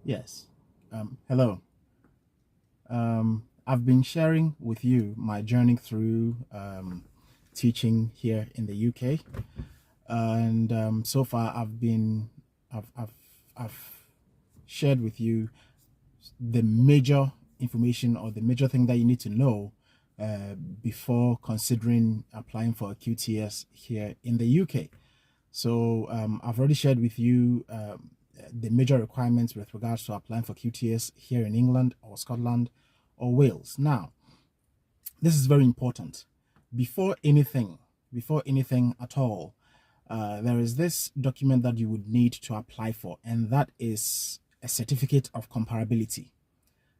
Yes. Hello. I've been sharing with you my journey through teaching here in the UK, and so far I've shared with you the major information or the major thing that you need to know before considering applying for a QTS here in the UK. So I've already shared with you the major requirements with regards to applying for QTS here in England or Scotland or Wales. Now, this is very important. Before anything at all, there is this document that you would need to apply for, and that is a certificate of comparability.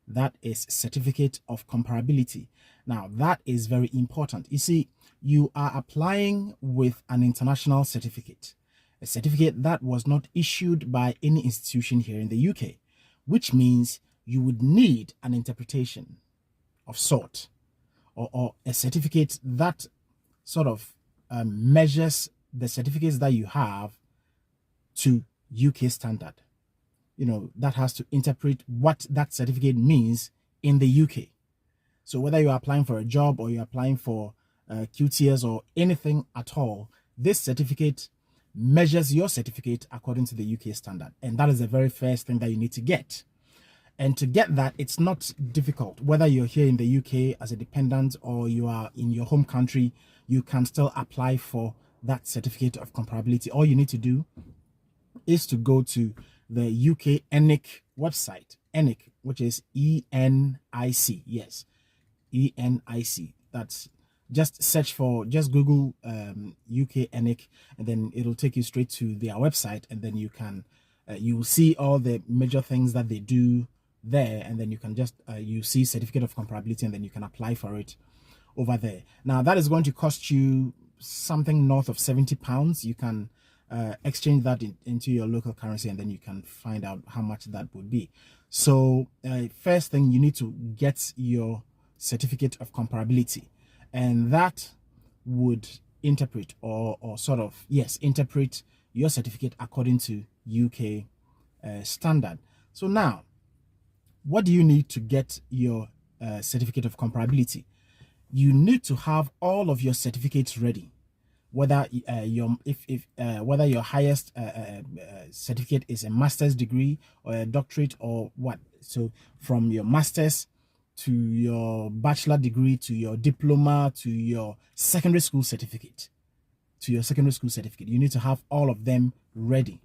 That is certificate of comparability. Now, that is very important. You see, you are applying with an international certificate, a certificate that was not issued by any institution here in the UK, which means you would need an interpretation of sort, or a certificate that sort of measures the certificates that you have to UK standard. That has to interpret what that certificate means in the UK. So whether you're applying for a job or you're applying for QTS or anything at all, this certificate measures your certificate according to the UK standard. And that is the very first thing that you need to get. And to get that, it's not difficult. Whether you're here in the UK as a dependent or you are in your home country, you can still apply for that certificate of comparability. All you need to do is to go to the UK ENIC website, ENIC, which is ENIC. Yes, ENIC. That's just Google UK ENIC, and then it'll take you straight to their website, and then you will see all the major things that they do there, and then you can you see certificate of comparability, and then you can apply for it over there. Now that is going to cost you something north of £70. You can exchange that into your local currency, and then you can find out how much that would be. So first thing, you need to get your certificate of comparability, and that would interpret interpret your certificate according to UK standard. So now, what do you need to get your certificate of comparability? You need to have all of your certificates ready, whether whether your highest certificate is a master's degree or a doctorate or what. So from your master's to your bachelor degree to your diploma to your secondary school certificate, you need to have all of them ready.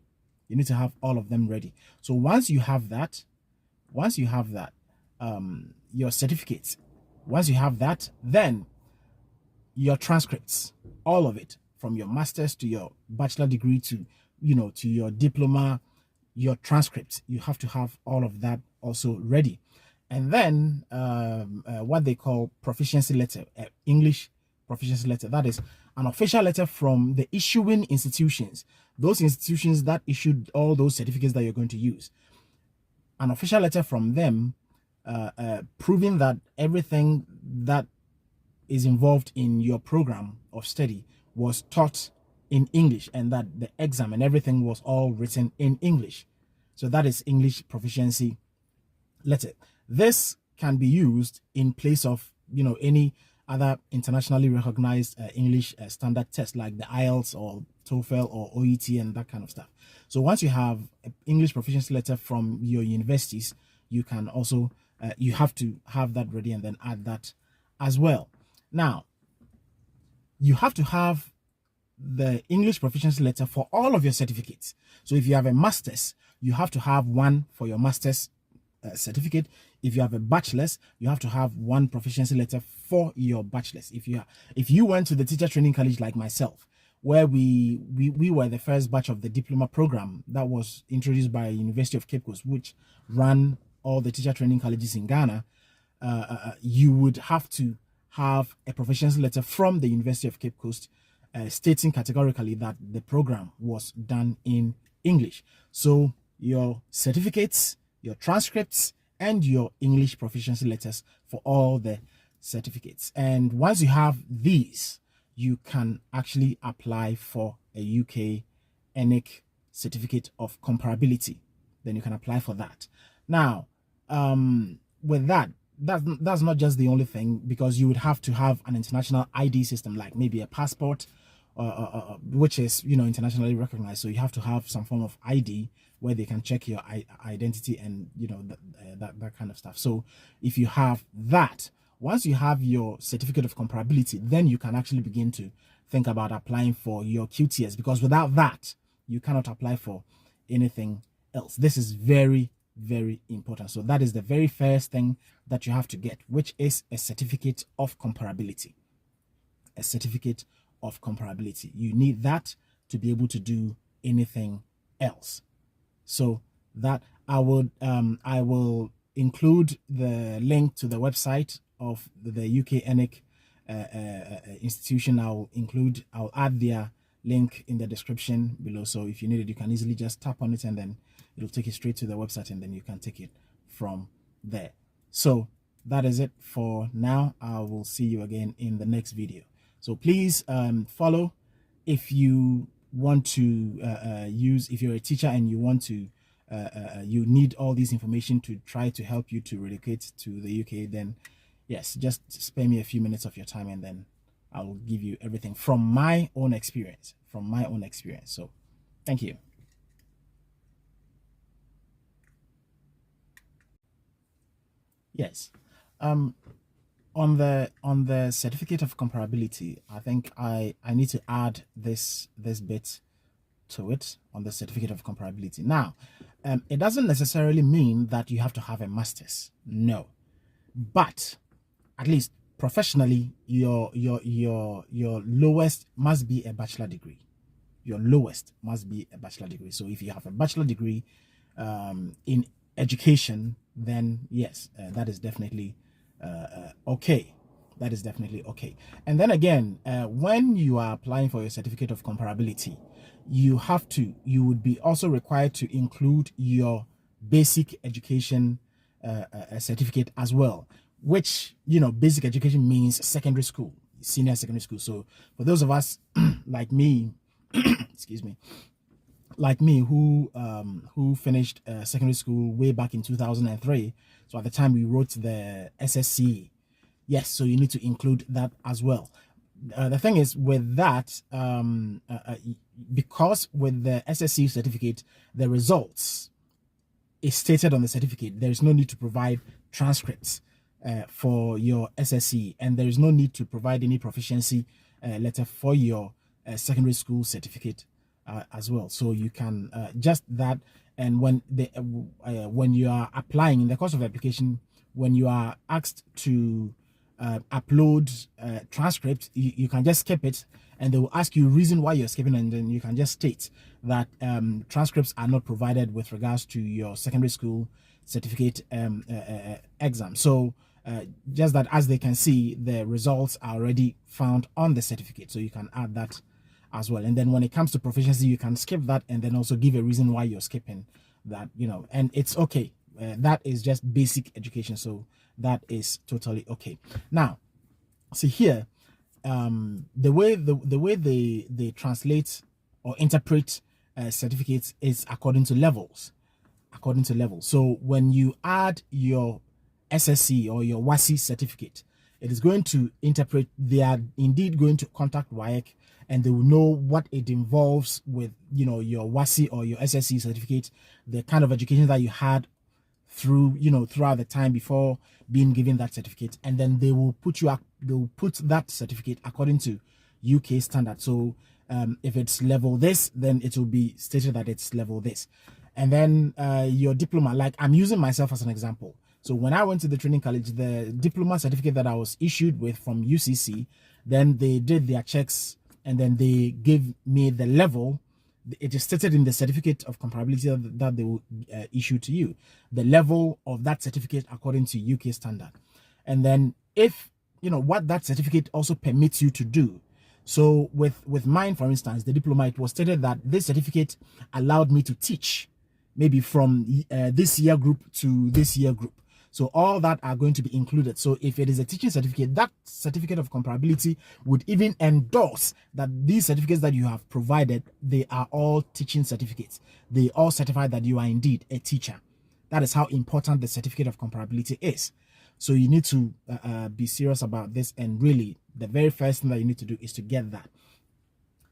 So once you have that, your certificates, once you have that, then your transcripts, all of it, from your master's to your bachelor degree to your diploma, your transcripts, you have to have all of that also ready. And then what they call proficiency letter, English proficiency letter. That is an official letter from the issuing institutions, those institutions that issued all those certificates that you're going to use. An official letter from them proving that everything that is involved in your program of study was taught in English, and that the exam and everything was all written in English. So that is English proficiency letter. This can be used in place of any other internationally recognized English standard test like the IELTS or TOEFL or OET and that kind of stuff. So once you have an English proficiency letter from your universities, you can also you have to have that ready and then add that as well. Now, you have to have the English proficiency letter for all of your certificates. So if you have a master's, you have to have one for your master's certificate. If you have a bachelor's, you have to have one proficiency letter for your bachelor's. If you went to the teacher training college like myself, where we were the first batch of the diploma program that was introduced by University of Cape Coast, which ran all the teacher training colleges in Ghana, you would have to have a proficiency letter from the University of Cape Coast stating categorically that the program was done in English. So your certificates, your transcripts, and your English proficiency letters for all the certificates. And once you have these, you can actually apply for a UK ENIC certificate of comparability. then you can apply for that. Now, with that's not just the only thing, because you would have to have an international ID system, like maybe a passport, which is, you know, internationally recognized. So you have to have some form of ID where they can check your identity and, you know, that kind of stuff. So if you have that, once you have your certificate of comparability, then you can actually begin to think about applying for your QTS, because without that, you cannot apply for anything else. This is very, very important. So that is the very first thing that you have to get, which is a certificate of comparability. A certificate of comparability. You need that to be able to do anything else. So that I will include the link to the website of the UK ENIC institution. I'll add their link in the description below. So if you need it, you can easily just tap on it and then it'll take you straight to the website, and then you can take it from there. So that is it for now. I will see you again in the next video. So please follow if you want to if you're a teacher and you want to you need all this information to try to help you to relocate to the UK, then yes, just spare me a few minutes of your time and then I will give you everything from my own experience. So thank you. Yes. On the certificate of comparability, I think I need to add this bit to it on the certificate of comparability. Now, it doesn't necessarily mean that you have to have a master's. No. But at least professionally, your lowest must be a bachelor degree. Your lowest must be a bachelor degree. So if you have a bachelor degree in education, then yes, that is definitely okay. That is definitely okay. And then again, when you are applying for your certificate of comparability, you would be also required to include your basic education certificate as well, which, you know, basic education means secondary school, senior secondary school. So for those of us like me, excuse me, like me, who finished secondary school way back in 2003, so at the time we wrote the SSSCE, yes, so you need to include that as well. The thing is with that, because with the SSSCE certificate, the results is stated on the certificate, there is no need to provide transcripts for your SSSCE, and there is no need to provide any proficiency letter for your secondary school certificate as well. So you can just that, and when you are applying in the course of application, when you are asked to upload transcript, you can just skip it, and they will ask you reason why you're skipping, and then you can just state that transcripts are not provided with regards to your secondary school certificate exam. So just that, as they can see, the results are already found on the certificate, so you can add that as well. And then when it comes to proficiency, you can skip that and then also give a reason why you're skipping that, you know, and it's okay. That is just basic education, so that is totally okay. Now, see here, the way they translate or interpret certificates is according to levels. So when you add your SSC or your WASCE certificate, it is going to interpret. They are indeed going to contact WAEC, and they will know what it involves with, you know, your WASCE or your SSC certificate, the kind of education that you had through, you know, throughout the time before being given that certificate, and then they will put that certificate according to UK standard. So if it's level this, then it will be stated that it's level this. And then your diploma, like I'm using myself as an example. So when I went to the training college, the diploma certificate that I was issued with from UCC, then they did their checks and then they gave me the level. It is stated in the certificate of comparability that they will issue to you, the level of that certificate according to UK standard. And then if, you know, what that certificate also permits you to do. So with mine, for instance, the diploma, it was stated that this certificate allowed me to teach maybe from this year group to this year group. So all that are going to be included. So if it is a teaching certificate, that certificate of comparability would even endorse that these certificates that you have provided, they are all teaching certificates. They all certify that you are indeed a teacher. That is how important the certificate of comparability is. So you need to be serious about this, and really the very first thing that you need to do is to get that.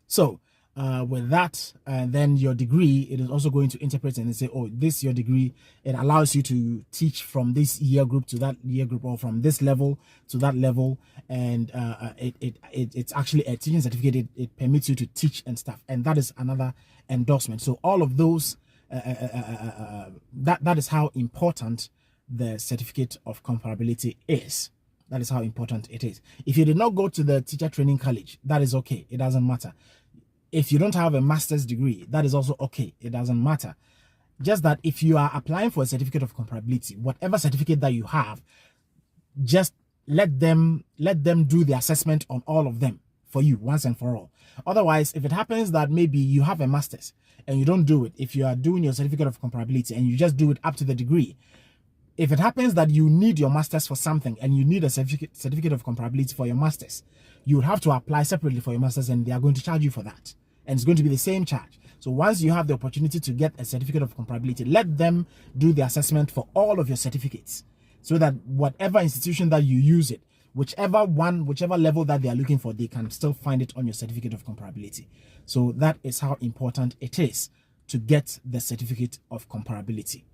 So with that, then your degree, it is also going to interpret and say, oh, this your degree, it allows you to teach from this year group to that year group, or from this level to that level, and it's actually a teaching certificate. It permits you to teach and stuff, and that is another endorsement. So all of those, that is how important the certificate of comparability is. That is how important it is. If you did not go to the teacher training college, that is okay. It doesn't matter. If you don't have a master's degree, that is also okay. It doesn't matter. Just that if you are applying for a certificate of comparability, whatever certificate that you have, just let them do the assessment on all of them for you once and for all. Otherwise, if it happens that maybe you have a master's and you don't do it, if you are doing your certificate of comparability and you just do it up to the degree, if it happens that you need your master's for something and you need a certificate of comparability for your master's, you would have to apply separately for your master's, and they are going to charge you for that. And it's going to be the same charge. So once you have the opportunity to get a certificate of comparability, let them do the assessment for all of your certificates, so that whatever institution that you use it, whichever level that they are looking for, they can still find it on your certificate of comparability. So that is how important it is to get the certificate of comparability.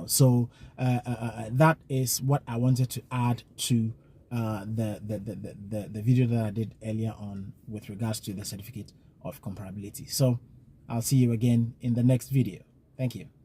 So that is what I wanted to add to the video that I did earlier on with regards to the certificate of comparability. So I'll see you again in the next video. Thank you.